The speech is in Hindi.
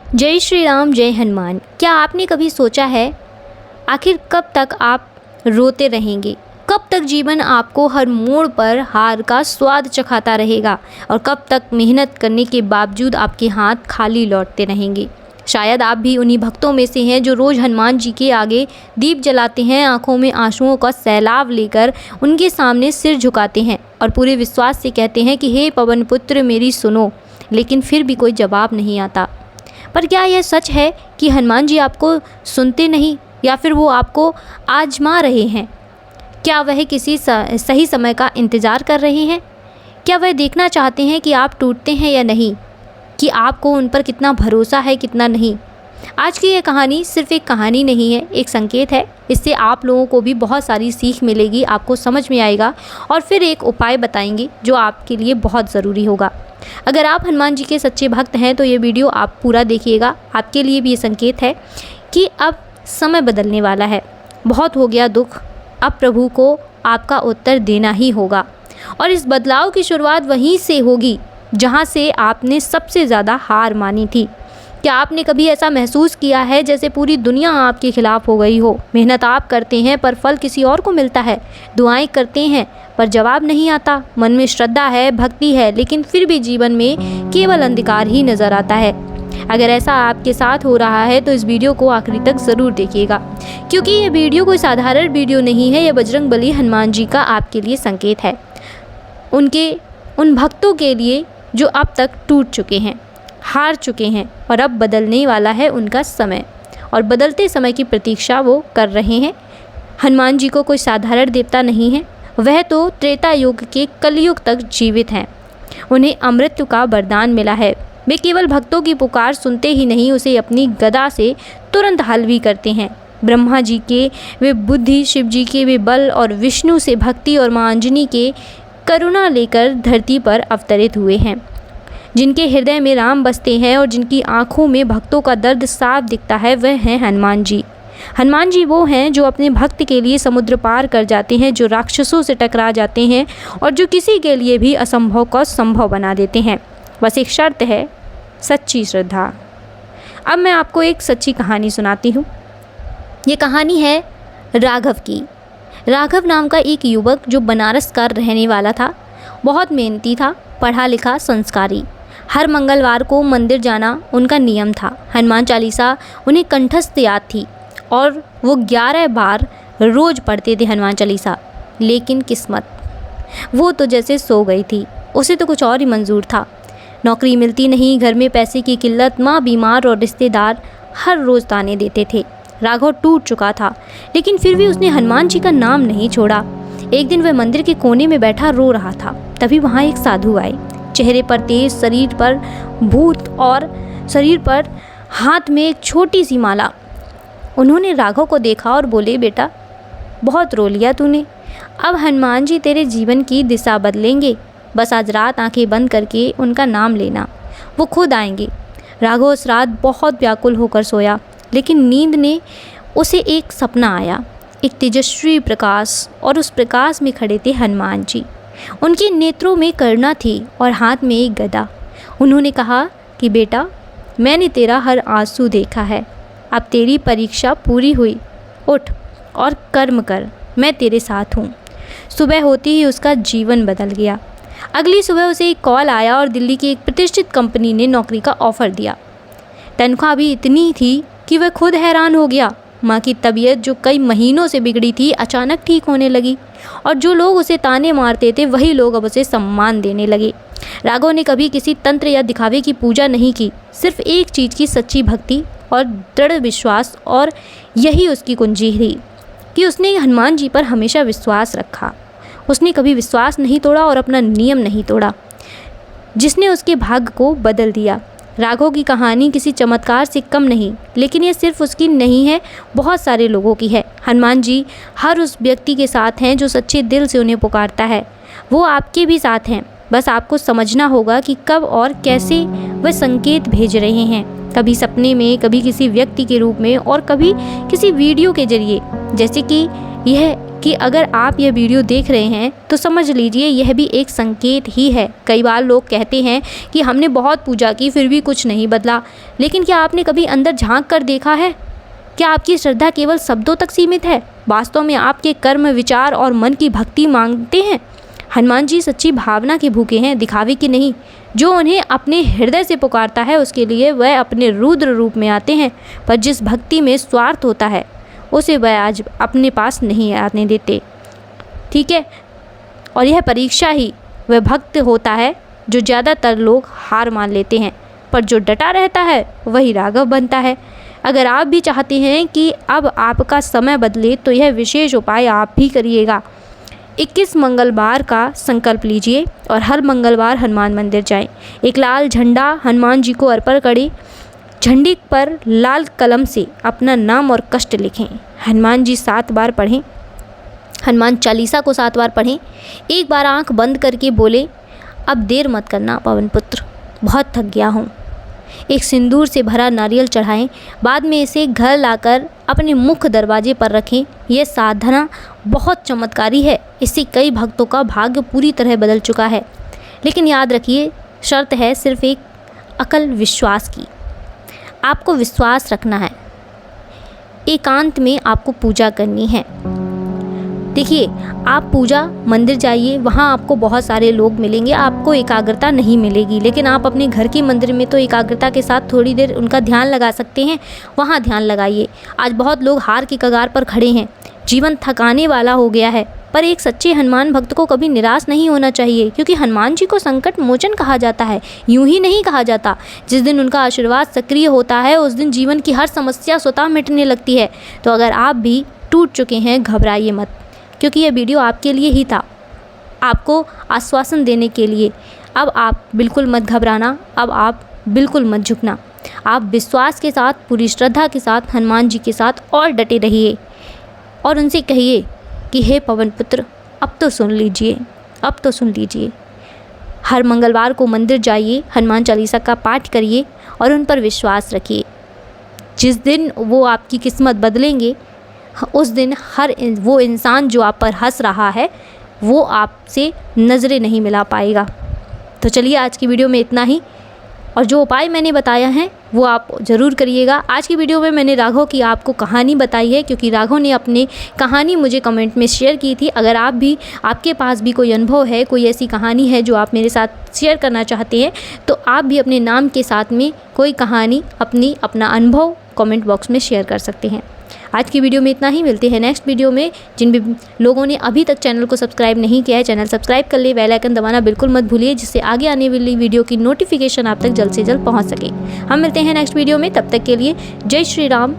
जय श्री राम, जय हनुमान। क्या आपने कभी सोचा है आखिर कब तक आप रोते रहेंगे? कब तक जीवन आपको हर मोड़ पर हार का स्वाद चखाता रहेगा और कब तक मेहनत करने के बावजूद आपके हाथ खाली लौटते रहेंगे? शायद आप भी उन्हीं भक्तों में से हैं जो रोज़ हनुमान जी के आगे दीप जलाते हैं, आंखों में आंसुओं का सैलाब लेकर उनके सामने सिर झुकाते हैं और पूरे विश्वास से कहते हैं कि हे पवन पुत्र मेरी सुनो, लेकिन फिर भी कोई जवाब नहीं आता। पर क्या यह सच है कि हनुमान जी आपको सुनते नहीं या फिर वो आपको आजमा रहे हैं? क्या वह किसी सही समय का इंतज़ार कर रहे हैं? क्या वह देखना चाहते हैं कि आप टूटते हैं या नहीं, कि आपको उन पर कितना भरोसा है कितना नहीं? आज की यह कहानी सिर्फ एक कहानी नहीं है, एक संकेत है। इससे आप लोगों को भी बहुत सारी सीख मिलेगी, आपको समझ में आएगा और फिर एक उपाय बताएंगे जो आपके लिए बहुत ज़रूरी होगा। अगर आप हनुमान जी के सच्चे भक्त हैं तो ये वीडियो आप पूरा देखिएगा। आपके लिए भी ये संकेत है कि अब समय बदलने वाला है। बहुत हो गया दुख, अब प्रभु को आपका उत्तर देना ही होगा और इस बदलाव की शुरुआत वहीं से होगी जहां से आपने सबसे ज़्यादा हार मानी थी। क्या आपने कभी ऐसा महसूस किया है जैसे पूरी दुनिया आपके खिलाफ हो गई हो? मेहनत आप करते हैं पर फल किसी और को मिलता है, दुआएं करते हैं पर जवाब नहीं आता, मन में श्रद्धा है, भक्ति है, लेकिन फिर भी जीवन में केवल अंधकार ही नज़र आता है। अगर ऐसा आपके साथ हो रहा है तो इस वीडियो को आखिरी तक ज़रूर देखिएगा, क्योंकि ये वीडियो कोई साधारण वीडियो नहीं है। ये बजरंगबली हनुमान जी का आपके लिए संकेत है, उनके उन भक्तों के लिए जो अब तक टूट चुके हैं, हार चुके हैं और अब बदलने वाला है उनका समय और बदलते समय की प्रतीक्षा वो कर रहे हैं। हनुमान जी को कोई साधारण देवता नहीं है, वह तो त्रेता युग के कलयुग तक जीवित हैं। उन्हें अमृत का वरदान मिला है। वे केवल भक्तों की पुकार सुनते ही नहीं, उसे अपनी गदा से तुरंत हल भी करते हैं। ब्रह्मा जी के वे बुद्धि, शिव जी के वे बल और विष्णु से भक्ति और मां अंजनी के करुणा लेकर धरती पर अवतरित हुए हैं। जिनके हृदय में राम बसते हैं और जिनकी आंखों में भक्तों का दर्द साफ दिखता है, वह हैं हनुमान जी। हनुमान जी वो हैं जो अपने भक्त के लिए समुद्र पार कर जाते हैं, जो राक्षसों से टकरा जाते हैं और जो किसी के लिए भी असंभव को संभव बना देते हैं। बस एक शर्त है, सच्ची श्रद्धा। अब मैं आपको एक सच्ची कहानी सुनाती हूँ। ये कहानी है राघव की। राघव नाम का एक युवक जो बनारस का रहने वाला था, बहुत मेहनती था, पढ़ा लिखा, संस्कारी। हर मंगलवार को मंदिर जाना उनका नियम था। हनुमान चालीसा उन्हें कंठस्थ याद थी और वो 11 बार रोज़ पढ़ते थे हनुमान चालीसा। लेकिन किस्मत, वो तो जैसे सो गई थी। उसे तो कुछ और ही मंजूर था। नौकरी मिलती नहीं, घर में पैसे की किल्लत, माँ बीमार और रिश्तेदार हर रोज़ ताने देते थे। राघव टूट चुका था, लेकिन फिर भी उसने हनुमान जी का नाम नहीं छोड़ा। एक दिन वह मंदिर के कोने में बैठा रो रहा था। तभी वहाँ एक साधु आए। चेहरे पर तेज, शरीर पर भूत और शरीर पर हाथ में एक छोटी सी माला। उन्होंने राघव को देखा और बोले, बेटा बहुत रो लिया तूने, अब हनुमान जी तेरे जीवन की दिशा बदलेंगे। बस आज रात आंखें बंद करके उनका नाम लेना, वो खुद आएंगे। राघव उस रात बहुत व्याकुल होकर सोया, लेकिन नींद ने उसे एक सपना आया, एक तेजस्वी प्रकाश, और उस प्रकाश में खड़े थे हनुमान जी। उनके नेत्रों में करुणा थी और हाथ में एक गदा। उन्होंने कहा कि बेटा, मैंने तेरा हर आंसू देखा है, अब तेरी परीक्षा पूरी हुई, उठ और कर्म कर, मैं तेरे साथ हूँ। सुबह होते ही उसका जीवन बदल गया। अगली सुबह उसे एक कॉल आया और दिल्ली की एक प्रतिष्ठित कंपनी ने नौकरी का ऑफ़र दिया। तनख्वाह भी इतनी थी कि वह खुद हैरान हो गया। माँ की तबीयत जो कई महीनों से बिगड़ी थी, अचानक ठीक होने लगी और जो लोग उसे ताने मारते थे वही लोग अब उसे सम्मान देने लगे। राघव ने कभी किसी तंत्र या दिखावे की पूजा नहीं की, सिर्फ एक चीज़ की, सच्ची भक्ति और दृढ़ विश्वास। और यही उसकी कुंजी थी कि उसने हनुमान जी पर हमेशा विश्वास रखा। उसने कभी विश्वास नहीं तोड़ा और अपना नियम नहीं तोड़ा, जिसने उसके भाग्य को बदल दिया। राघव की कहानी किसी चमत्कार से कम नहीं, लेकिन ये सिर्फ उसकी नहीं है, बहुत सारे लोगों की है। हनुमान जी हर उस व्यक्ति के साथ हैं जो सच्चे दिल से उन्हें पुकारता है। वो आपके भी साथ हैं, बस आपको समझना होगा कि कब और कैसे वह संकेत भेज रहे हैं। कभी सपने में, कभी किसी व्यक्ति के रूप में और कभी किसी वीडियो के जरिए, जैसे कि यह कि अगर आप यह वीडियो देख रहे हैं तो समझ लीजिए यह भी एक संकेत ही है। कई बार लोग कहते हैं कि हमने बहुत पूजा की फिर भी कुछ नहीं बदला, लेकिन क्या आपने कभी अंदर झांक कर देखा है? क्या आपकी श्रद्धा केवल शब्दों तक सीमित है? वास्तव में आपके कर्म, विचार और मन की भक्ति मांगते हैं। हनुमान जी सच्ची भावना के भूखे हैं, दिखावे की नहीं। जो उन्हें अपने हृदय से पुकारता है उसके लिए वह अपने रुद्र रूप में आते हैं, पर जिस भक्ति में स्वार्थ होता है उसे वह आज अपने पास नहीं आने देते। ठीक है, और यह परीक्षा ही वह भक्त होता है जो ज़्यादातर लोग हार मान लेते हैं, पर जो डटा रहता है वही राघव बनता है। अगर आप भी चाहते हैं कि अब आपका समय बदले तो यह विशेष उपाय आप भी करिएगा। 21 मंगलवार का संकल्प लीजिए और हर मंगलवार हनुमान मंदिर जाएं। एक लाल झंडा हनुमान जी को अर्पण करें। झंडी पर लाल कलम से अपना नाम और कष्ट लिखें। हनुमान जी 7 बार पढ़ें। हनुमान चालीसा को 7 बार पढ़ें। एक बार आंख बंद करके बोले, अब देर मत करना पवन पुत्र, बहुत थक गया हूँ। एक सिंदूर से भरा नारियल चढ़ाएं। बाद में इसे घर लाकर अपने मुख्य दरवाजे पर रखें। यह साधना बहुत चमत्कारी है। इससे कई भक्तों का भाग्य पूरी तरह बदल चुका है। लेकिन याद रखिए, शर्त है सिर्फ एक अकल विश्वास की। आपको विश्वास रखना है। एकांत में आपको पूजा करनी है। देखिए, आप पूजा मंदिर जाइए, वहाँ आपको बहुत सारे लोग मिलेंगे, आपको एकाग्रता नहीं मिलेगी। लेकिन आप अपने घर के मंदिर में तो एकाग्रता के साथ थोड़ी देर उनका ध्यान लगा सकते हैं, वहाँ ध्यान लगाइए। आज बहुत लोग हार की कगार पर खड़े हैं, जीवन थकाने वाला हो गया है, पर एक सच्चे हनुमान भक्त को कभी निराश नहीं होना चाहिए, क्योंकि हनुमान जी को संकट मोचन कहा जाता है, यूं ही नहीं कहा जाता। जिस दिन उनका आशीर्वाद सक्रिय होता है उस दिन जीवन की हर समस्या स्वतः मिटने लगती है। तो अगर आप भी टूट चुके हैं, घबराइए मत, क्योंकि यह वीडियो आपके लिए ही था, आपको आश्वासन देने के लिए। अब आप बिल्कुल मत घबराना, अब आप बिल्कुल मत झुकना। आप विश्वास के साथ, पूरी श्रद्धा के साथ हनुमान जी के साथ और डटे रहिए और उनसे कहिए कि हे पवन पुत्र, अब तो सुन लीजिए, अब तो सुन लीजिए। हर मंगलवार को मंदिर जाइए, हनुमान चालीसा का पाठ करिए और उन पर विश्वास रखिए। जिस दिन वो आपकी किस्मत बदलेंगे, उस दिन वो इंसान जो आप पर हंस रहा है वो आपसे नज़रें नहीं मिला पाएगा। तो चलिए, आज की वीडियो में इतना ही, और जो उपाय मैंने बताया है वो आप ज़रूर करिएगा। आज की वीडियो में मैंने राघव की आपको कहानी बताई है, क्योंकि राघव ने अपनी कहानी मुझे कमेंट में शेयर की थी। अगर आप भी, आपके पास भी कोई अनुभव है, कोई ऐसी कहानी है जो आप मेरे साथ शेयर करना चाहते हैं, तो आप भी अपने नाम के साथ में कोई कहानी, अपना अनुभव कमेंट बॉक्स में शेयर कर सकते हैं। आज की वीडियो में इतना ही, मिलते हैं नेक्स्ट वीडियो में। जिन भी लोगों ने अभी तक चैनल को सब्सक्राइब नहीं किया है, चैनल सब्सक्राइब कर ले, बेल आइकन दबाना बिल्कुल मत भूलिए, जिससे आगे आने वाली वीडियो की नोटिफिकेशन आप तक जल्द से जल्द पहुंच सके। हम मिलते हैं नेक्स्ट वीडियो में, तब तक के लिए जय श्री राम।